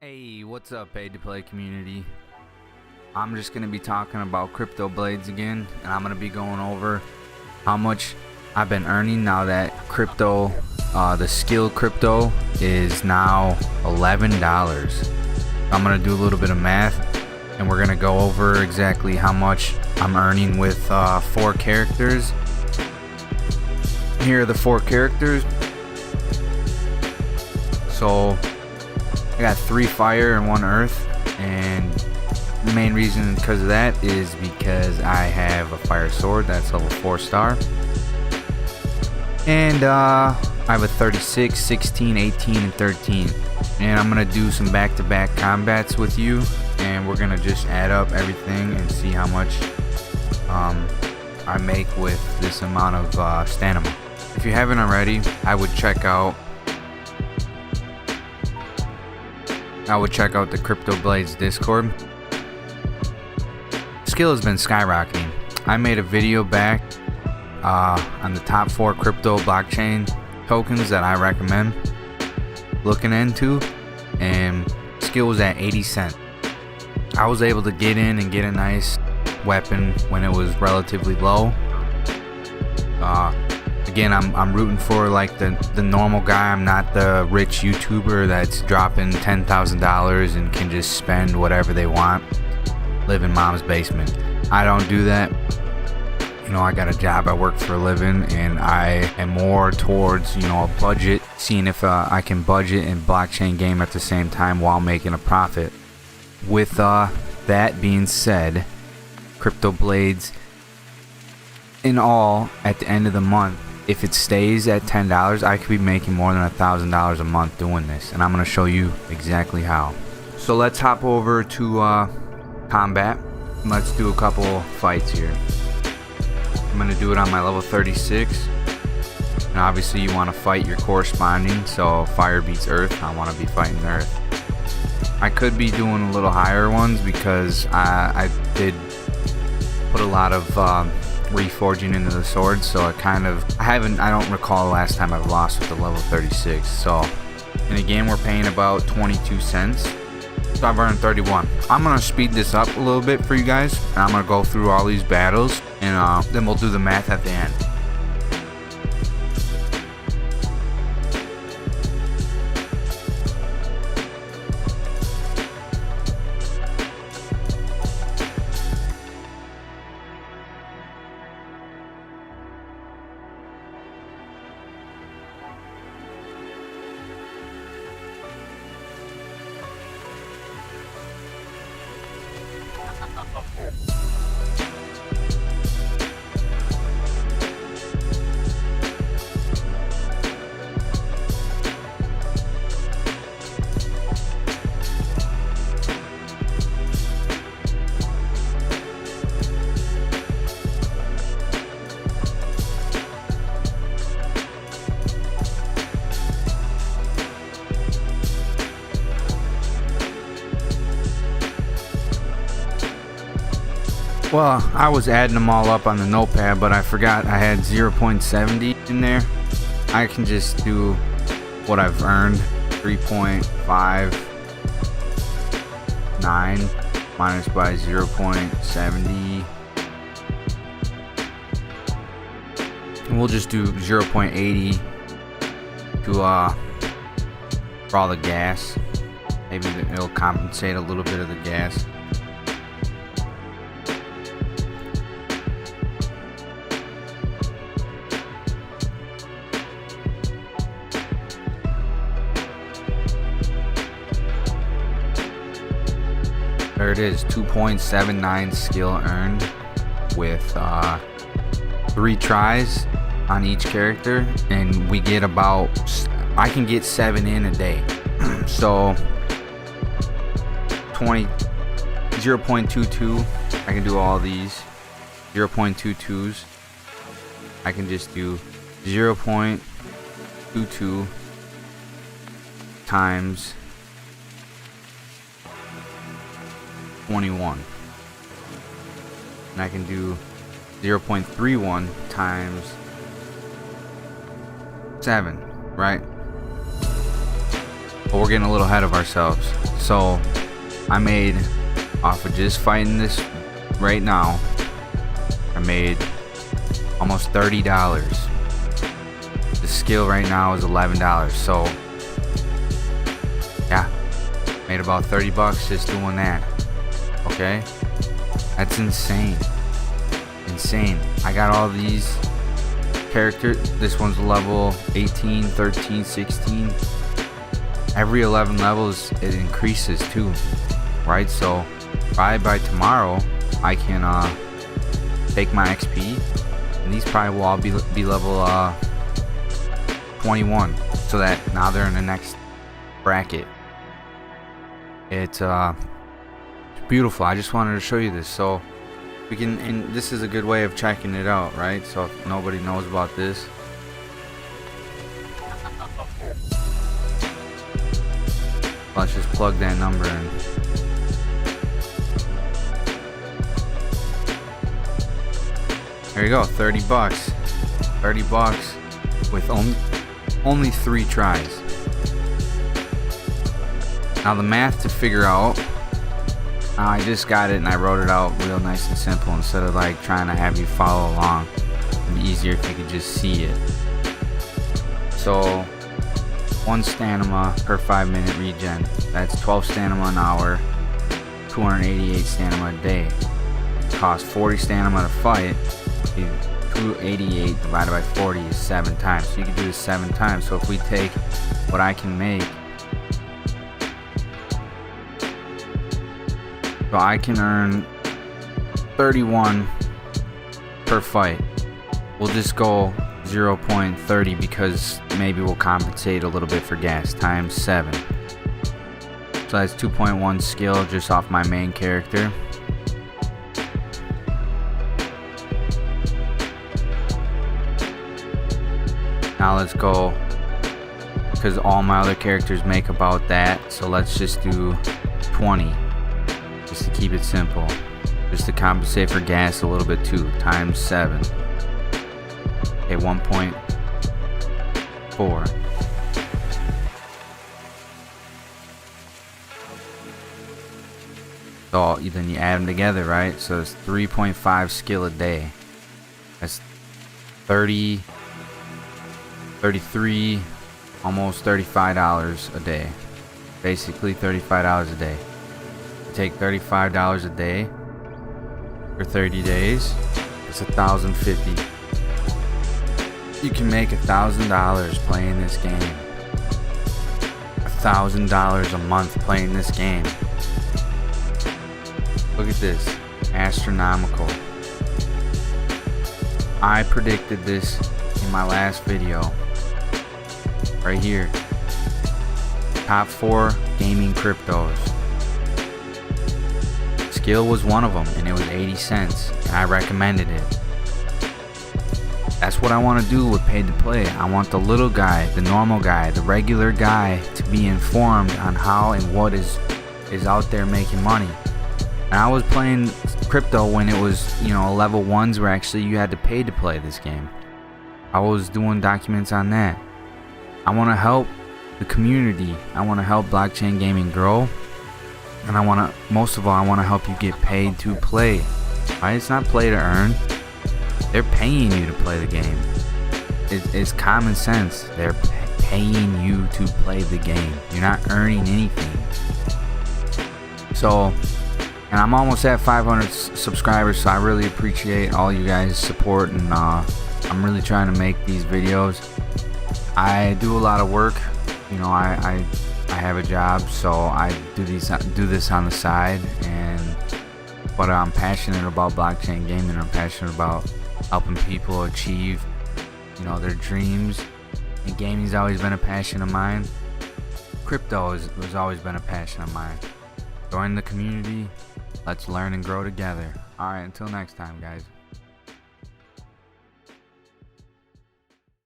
Hey, what's up, paid to play community? I'm just going to be talking about CryptoBlades again, and I'm going to be going over how much I've been earning now that crypto, the skill crypto, is now $11. I'm going to do a little bit of math, and we're going to go over exactly how much I'm earning with 4 characters. Here are the 4 characters. So I got 3 fire and 1 earth, and the main reason because of that is because I have a fire sword that's level 4 star, and I have a 36, 16, 18, and 13, and I'm gonna do some back-to-back combats with you, and we're gonna just add up everything and see how much I make with this amount of stamina. If you haven't already, I would check out the CryptoBlades Discord. Skill has been skyrocketing. I made a video back on the top 4 crypto blockchain tokens that I recommend looking into, and skill was at 80 cents. I was able to get in and get a nice weapon when it was relatively low. Again, I'm rooting for like the normal guy. I'm not the rich YouTuber that's dropping $10,000 and can just spend whatever they want, live in mom's basement. I don't do that. You know, I got a job, I work for a living, and I am more towards, you know, a budget, seeing if I can budget and blockchain game at the same time while making a profit. With that being said, CryptoBlades in all at the end of the month, if it stays at $10, I could be making more than $1,000 a month doing this, and I'm going to show you exactly how. So let's hop over to combat. Let's do a couple fights here. I'm going to do it on my level 36, and obviously you want to fight your corresponding, so fire beats earth. I want to be fighting earth. I could be doing a little higher ones because I did put a lot of reforging into the sword, so I don't recall the last time I've lost with the level 36. So in a game we're paying about 22 cents, so I've earned 31. I'm gonna speed this up a little bit for you guys, and I'm gonna go through all these battles, and then we'll do the math at the end. Well, I was adding them all up on the notepad, but I forgot I had 0.70 in there. I can just do what I've earned, 3.59 minus by 0.70. And we'll just do 0.80 to for all the gas. Maybe it'll compensate a little bit of the gas. There it is, 2.79 skill earned with 3 tries on each character, and we get about, I can get 7 in a day. So 0.22, I can do all these 0.22s. I can just do 0.22 times 21, and I can do 0.31 times 7, right? but we're getting a little ahead of ourselves. So I made, off of just fighting this right now, I made almost $30. The skill right now is $11. So yeah, made about 30 bucks just doing that. Okay, that's insane. Insane. I got all these characters. This one's level 18, 13, 16. Every 11 levels it increases too, right? So probably by tomorrow I can take my XP, and these probably will all be level 21, so that now they're in the next bracket. It's beautiful. I just wanted to show you this, so we can, and this is a good way of checking it out, right? So if nobody knows about this, let's just plug that number in. There you go, 30 bucks. 30 bucks with only 3 tries. Now the math to figure out, I just got it and I wrote it out real nice and simple instead of like trying to have you follow along. It'd be easier if you could just see it. So 1 stamina per 5-minute regen. That's 12 stamina an hour, 288 stamina a day. It costs 40 stamina to fight. 288 divided by 40 is 7 times. So you can do this 7 times. So if we take what I can make, so I can earn 31 per fight. We'll just go 0.30 because maybe we'll compensate a little bit for gas, times 7. So that's 2.1 skill just off my main character. Now let's go, because all my other characters make about that, so let's just do 20 just to keep it simple, just to compensate for gas a little bit too, times 7. Okay, 1.4. So then you add them together, right? So it's 3.5 skill a day. That's 30, 33, almost $35 a day. Basically $35 a day. Take $35 a day for 30 days. It's $1,050. You can make $1,000 playing this game. $1,000 a month playing this game. Look at this, astronomical. I predicted this in my last video. Right here. Top 4 gaming cryptos. Skill was one of them, and it was 80 cents, and I recommended it. That's what I want to do with paid to play. I want the little guy, the normal guy, the regular guy to be informed on how and what is out there making money. And I was playing crypto when it was, level 1s where actually you had to pay to play this game. I was doing documents on that. I want to help the community. I want to help blockchain gaming grow. And most of all, I want to help you get paid to play. Right? It's not play to earn. They're paying you to play the game. It's common sense. They're paying you to play the game. You're not earning anything. So, and I'm almost at 500 subscribers, so I really appreciate all you guys' support, and I'm really trying to make these videos. I do a lot of work. I have a job, so I do this on the side, but I'm passionate about blockchain gaming. I'm passionate about helping people achieve, their dreams. And gaming's always been a passion of mine. Crypto has always been a passion of mine. Join the community. Let's learn and grow together. Alright, until next time, guys.